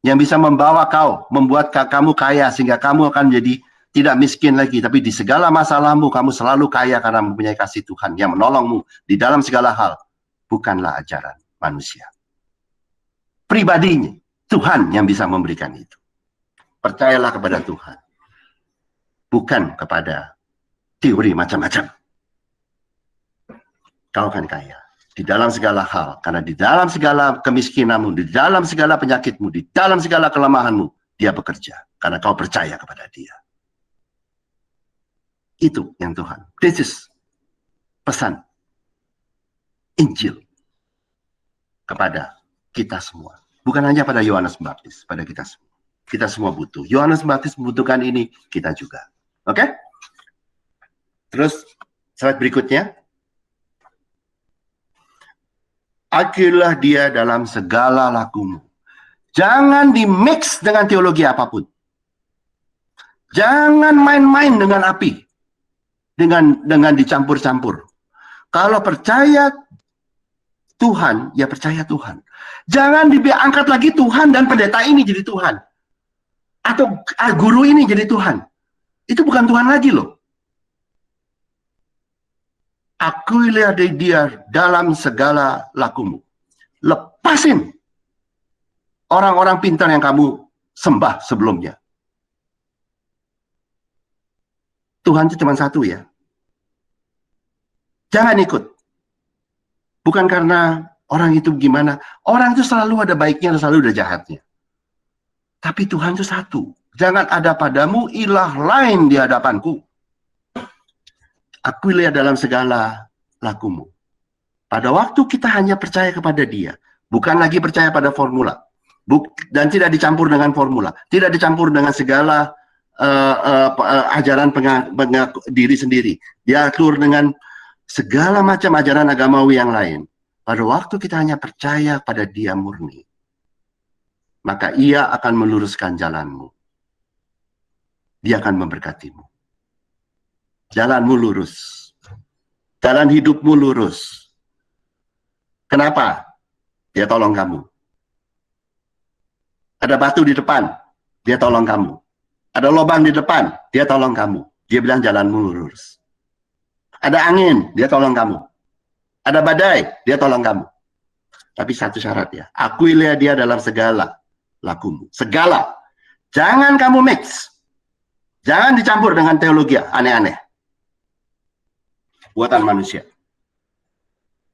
Yang bisa membawa membuat kamu kaya sehingga kamu akan menjadi tidak miskin lagi, tapi di segala masalahmu kamu selalu kaya karena mempunyai kasih Tuhan yang menolongmu di dalam segala hal. Bukanlah ajaran manusia. Pribadinya, Tuhan yang bisa memberikan itu. Percayalah kepada Tuhan. bukan kepada teori macam-macam. Kau akan kaya di dalam segala hal, karena di dalam segala kemiskinanmu, di dalam segala penyakitmu, di dalam segala kelemahanmu, dia bekerja, karena kau percaya kepada dia. Itu yang Tuhan. This is pesan Injil kepada kita semua. Bukan hanya pada Yohanes Pembaptis, pada kita semua. Kita semua butuh. Yohanes Pembaptis membutuhkan ini, kita juga. Oke? Terus, slide berikutnya. Akuilah dia dalam segala lakumu. Jangan di-mix dengan teologi apapun. Jangan main-main dengan api. Dengan dicampur-campur. Kalau percaya Tuhan, ya percaya Tuhan. Jangan diangkat lagi Tuhan dan pendeta ini jadi Tuhan. Atau guru ini jadi Tuhan. Itu bukan Tuhan lagi loh. Akuilah dia dalam segala lakumu. Lepasin orang-orang pintar yang kamu sembah sebelumnya. Tuhan itu cuma satu ya. Jangan ikut. Bukan karena orang itu gimana. Orang itu selalu ada baiknya dan selalu ada jahatnya. Tapi Tuhan itu satu. Jangan ada padamu ilah lain di hadapanku. Akuilah dalam segala lakumu. Pada waktu kita hanya percaya kepada dia, bukan lagi percaya pada formula, dan tidak dicampur dengan formula, tidak dicampur dengan segala ajaran diri sendiri, diatur dengan segala macam ajaran agamawi yang lain. Pada waktu kita hanya percaya pada dia murni, maka ia akan meluruskan jalanmu. Dia akan memberkatimu. Jalanmu lurus. Jalan hidupmu lurus. Kenapa? Dia tolong kamu. Ada batu di depan, dia tolong kamu. Ada lubang di depan, dia tolong kamu. Dia bilang jalanmu lurus. Ada angin, dia tolong kamu. Ada badai, dia tolong kamu. Tapi satu syarat ya, akuilah dia dalam segala lakumu. Segala. Jangan kamu mix. Jangan dicampur dengan teologi aneh-aneh. Buatan manusia.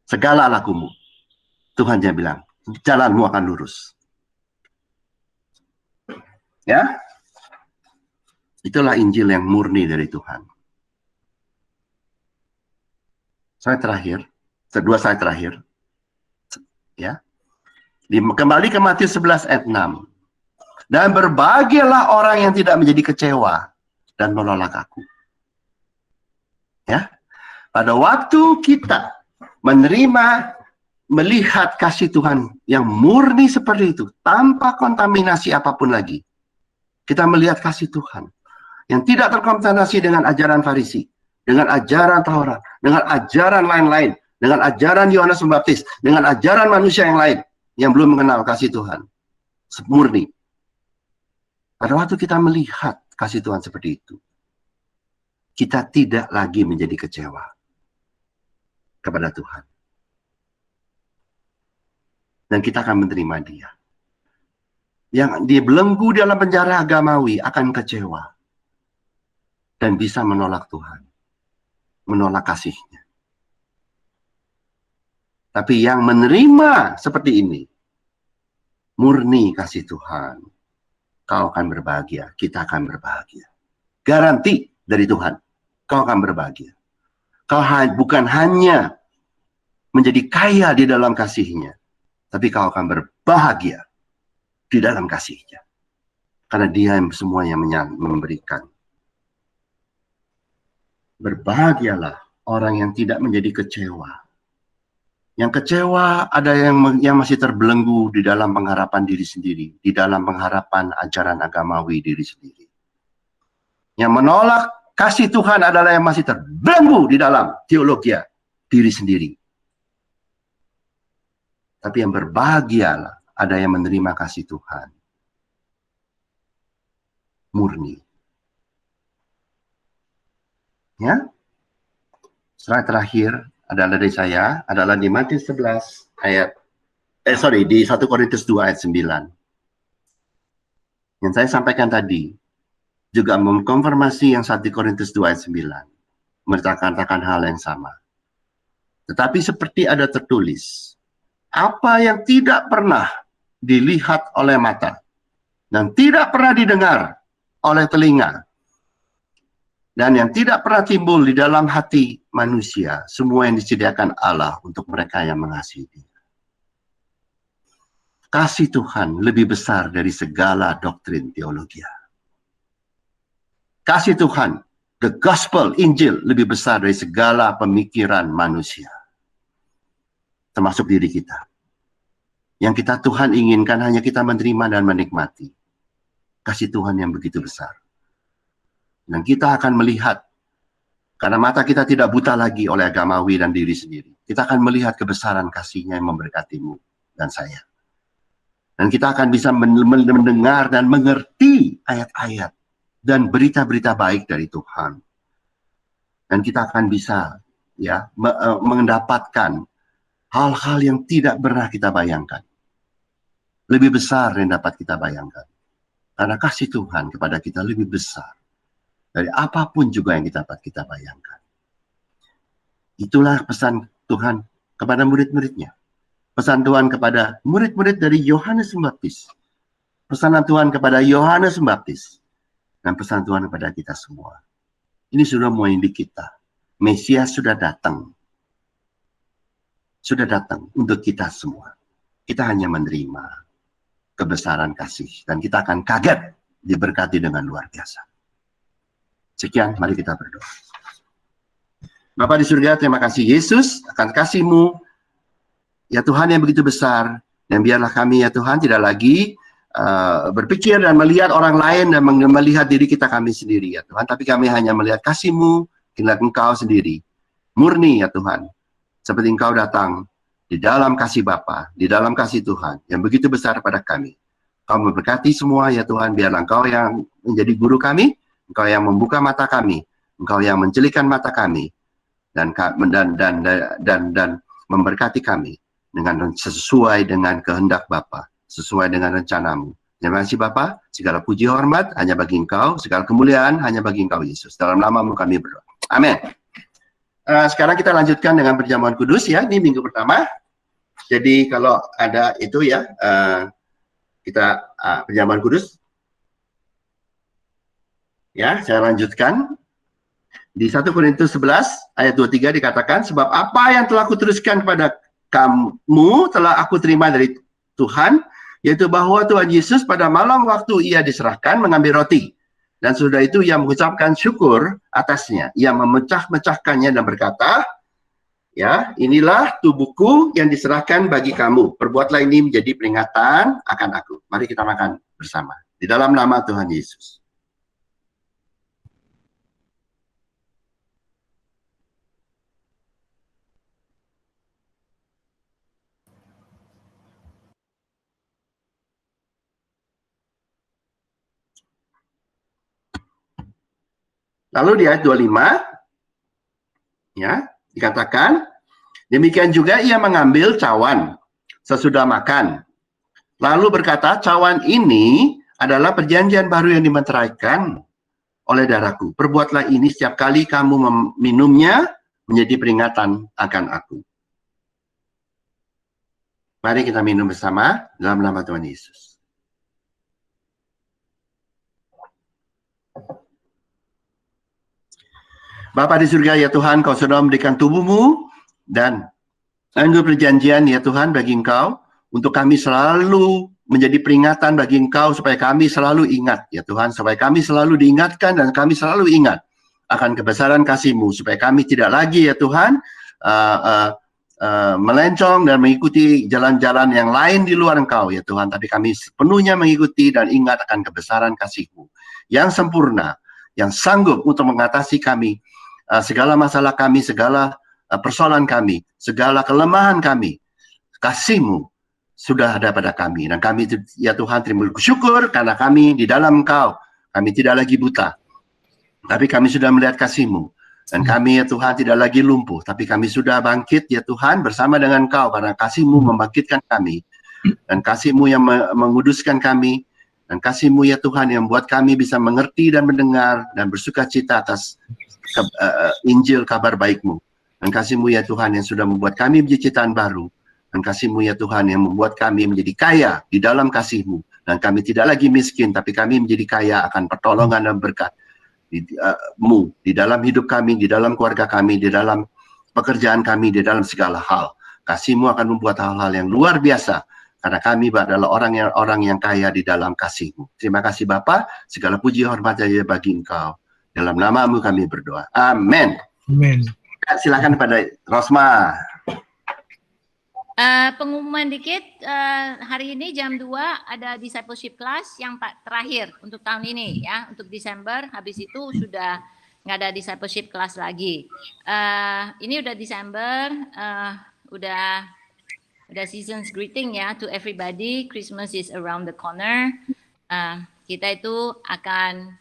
Segala lakumu. Tuhan dia bilang, jalanmu akan lurus. Ya? Itulah Injil yang murni dari Tuhan. Slide terakhir. Dua slide terakhir. Ya. Kembali ke Matius 11 ayat 6. Dan berbahagialah orang yang tidak menjadi kecewa dan menolak aku. Ya. Pada waktu kita melihat kasih Tuhan yang murni seperti itu, tanpa kontaminasi apapun lagi, kita melihat kasih Tuhan yang tidak terkontaminasi dengan ajaran Farisi, dengan ajaran Taurat, dengan ajaran lain-lain, dengan ajaran Yohanes Pembaptis, dengan ajaran manusia yang lain yang belum mengenal kasih Tuhan murni. Pada waktu kita melihat kasih Tuhan seperti itu, kita tidak lagi menjadi kecewa kepada Tuhan. Dan kita akan menerima dia. Yang dibelenggu dalam penjara agamawi akan kecewa. Dan bisa menolak Tuhan. Menolak kasih-Nya. Tapi yang menerima seperti ini, murni kasih Tuhan, kau akan berbahagia, kita akan berbahagia. Garansi dari Tuhan, kau akan berbahagia. Kau bukan hanya menjadi kaya di dalam kasih-Nya, tapi kau akan berbahagia di dalam kasih-Nya. Karena dia yang semuanya memberikan. Berbahagialah orang yang tidak menjadi kecewa. Yang kecewa ada yang masih terbelenggu di dalam pengharapan diri sendiri, di dalam pengharapan ajaran agamawi diri sendiri. Yang menolak kasih Tuhan adalah yang masih terbelenggu di dalam teologi diri sendiri. Tapi yang berbahagialah ada yang menerima kasih Tuhan murni. Ya. Slide terakhir adalah dari saya, adalah di Matius 11 ayat di 1 Korintus 2 ayat 9. Yang saya sampaikan tadi, juga mengkonfirmasi yang 1 Korintus 2 ayat 9. Menceritakan hal yang sama. Tetapi seperti ada tertulis, apa yang tidak pernah dilihat oleh mata, dan tidak pernah didengar oleh telinga, dan yang tidak pernah timbul di dalam hati manusia, semua yang disediakan Allah untuk mereka yang mengasihi Dia. Kasih Tuhan lebih besar dari segala doktrin teologi. Kasih Tuhan, the gospel, Injil, lebih besar dari segala pemikiran manusia. Termasuk diri kita. Yang kita Tuhan inginkan hanya kita menerima dan menikmati. Kasih Tuhan yang begitu besar. Dan kita akan melihat, karena mata kita tidak buta lagi oleh agamawi dan diri sendiri. Kita akan melihat kebesaran kasih-Nya yang memberkatimu dan saya. Dan kita akan bisa mendengar dan mengerti ayat-ayat dan berita-berita baik dari Tuhan. Dan kita akan bisa mendapatkan hal-hal yang tidak pernah kita bayangkan. Lebih besar yang dapat kita bayangkan. Karena kasih Tuhan kepada kita lebih besar dari apapun juga yang dapat kita bayangkan. Itulah pesan Tuhan kepada murid-muridnya. Pesan Tuhan kepada murid-murid dari Yohanes Pembaptis. Pesanan Tuhan kepada Yohanes Pembaptis. Dan pesan Tuhan kepada kita semua. Ini sudah mulai di kita. Mesias sudah datang. Sudah datang untuk kita semua. Kita hanya menerima kebesaran kasih. Dan kita akan kaget diberkati dengan luar biasa. Sekian, mari kita berdoa. Bapa di surga, terima kasih Yesus akan kasih-Mu. Ya Tuhan yang begitu besar, dan biarlah kami ya Tuhan tidak lagi berpikir dan melihat orang lain dan melihat diri kita kami sendiri ya Tuhan, tapi kami hanya melihat kasih-Mu, melihat Engkau sendiri, murni ya Tuhan, seperti Engkau datang di dalam kasih Bapa, di dalam kasih Tuhan yang begitu besar pada kami. Engkau memberkati semua ya Tuhan, biarlah Engkau yang menjadi guru kami, Engkau yang membuka mata kami, Engkau yang menjelikan mata kami, dan memberkati kami dengan sesuai dengan kehendak Bapa, sesuai dengan rencana-Mu. Terima kasih Bapa, segala puji hormat hanya bagi Engkau, segala kemuliaan hanya bagi Engkau Yesus. Dalam nama-Mu kami berdoa. Amin. Sekarang kita lanjutkan dengan perjamuan kudus ya, ini minggu pertama. Jadi kalau ada itu ya, kita perjamuan kudus. Ya, saya lanjutkan. Di 1 Korintus 11 ayat 23 dikatakan, sebab apa yang telah kuteruskan kepada kamu telah aku terima dari Tuhan, yaitu bahwa Tuhan Yesus pada malam waktu Ia diserahkan mengambil roti. Dan sudah itu Ia mengucapkan syukur atasnya. Ia memecah-mecahkannya dan berkata, ya, inilah tubuhku yang diserahkan bagi kamu. Perbuatlah ini menjadi peringatan akan aku. Mari kita makan bersama. Di dalam nama Tuhan Yesus. Lalu di ayat 25, ya, dikatakan, demikian juga ia mengambil cawan sesudah makan. Lalu berkata, cawan ini adalah perjanjian baru yang dimeteraikan oleh darahku. Perbuatlah ini setiap kali kamu meminumnya menjadi peringatan akan aku. Mari kita minum bersama dalam nama Tuhan Yesus. Bapa di surga ya Tuhan, Kau sudah memberikan tubuh-Mu dan anggur perjanjian ya Tuhan bagi Engkau, untuk kami selalu menjadi peringatan bagi Engkau, supaya kami selalu ingat ya Tuhan, supaya kami selalu diingatkan dan kami selalu ingat akan kebesaran kasih-Mu, supaya kami tidak lagi ya Tuhan melencong dan mengikuti jalan-jalan yang lain di luar Engkau ya Tuhan, tapi kami sepenuhnya mengikuti dan ingat akan kebesaran kasih-Mu yang sempurna, yang sanggup untuk mengatasi kami, segala masalah kami, segala persoalan kami, segala kelemahan kami. Kasih-Mu sudah ada pada kami, dan kami ya Tuhan terima syukur karena kami di dalam Engkau, kami tidak lagi buta, tapi kami sudah melihat kasih-Mu, dan kami ya Tuhan tidak lagi lumpuh, tapi kami sudah bangkit ya Tuhan bersama dengan Engkau, karena kasih-Mu membangkitkan kami, dan kasih-Mu yang menguduskan kami, Dan kasih-Mu ya Tuhan yang membuat kami bisa mengerti dan mendengar dan bersuka cita atas Injil kabar baik-Mu. Dan kasih-Mu ya Tuhan yang sudah membuat kami menjadi ciptaan baru. Dan kasih-Mu ya Tuhan yang membuat kami menjadi kaya di dalam kasih-Mu. Dan kami tidak lagi miskin, tapi kami menjadi kaya akan pertolongan dan berkat Mu di dalam hidup kami, di dalam keluarga kami, di dalam pekerjaan kami, di dalam segala hal. Kasih-Mu akan membuat hal-hal yang luar biasa, karena kami adalah orang yang kaya di dalam kasih-Mu. Terima kasih Bapa, segala puji hormat saja bagi Engkau. Dalam nama-Mu kami berdoa. Amin. Amin. Silakan pada Rosma. Pengumuman dikit, hari ini jam 2 ada discipleship class yang terakhir untuk tahun ini ya, untuk Desember. Habis itu sudah nggak ada discipleship class lagi. Ini udah Desember, udah season's greeting ya to everybody. Christmas is around the corner. Kita itu akan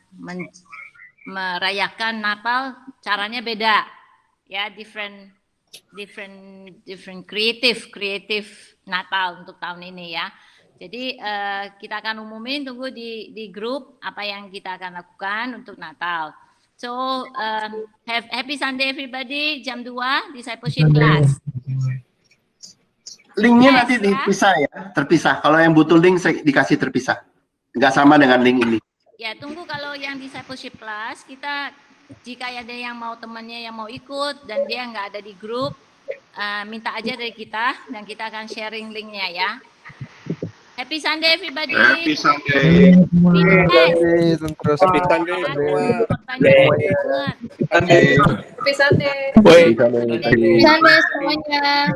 merayakan Natal, caranya beda ya, different creative Natal untuk tahun ini ya. Jadi kita akan umumin, tunggu di grup apa yang kita akan lakukan untuk Natal. So have happy Sunday everybody, jam 2 discipleship class. Linknya nanti dipisah ya, terpisah. Kalau yang butuh link saya dikasih terpisah. Nggak sama dengan link ini. Ya, tunggu kalau yang discipleship class, kita jika ada yang mau temannya yang mau ikut dan dia nggak ada di grup, minta aja dari kita dan kita akan sharing linknya ya. Happy Sunday everybody. Happy Sunday. Happy Sunday semua. Happy Sunday. Woi. Happy Sunday semuanya.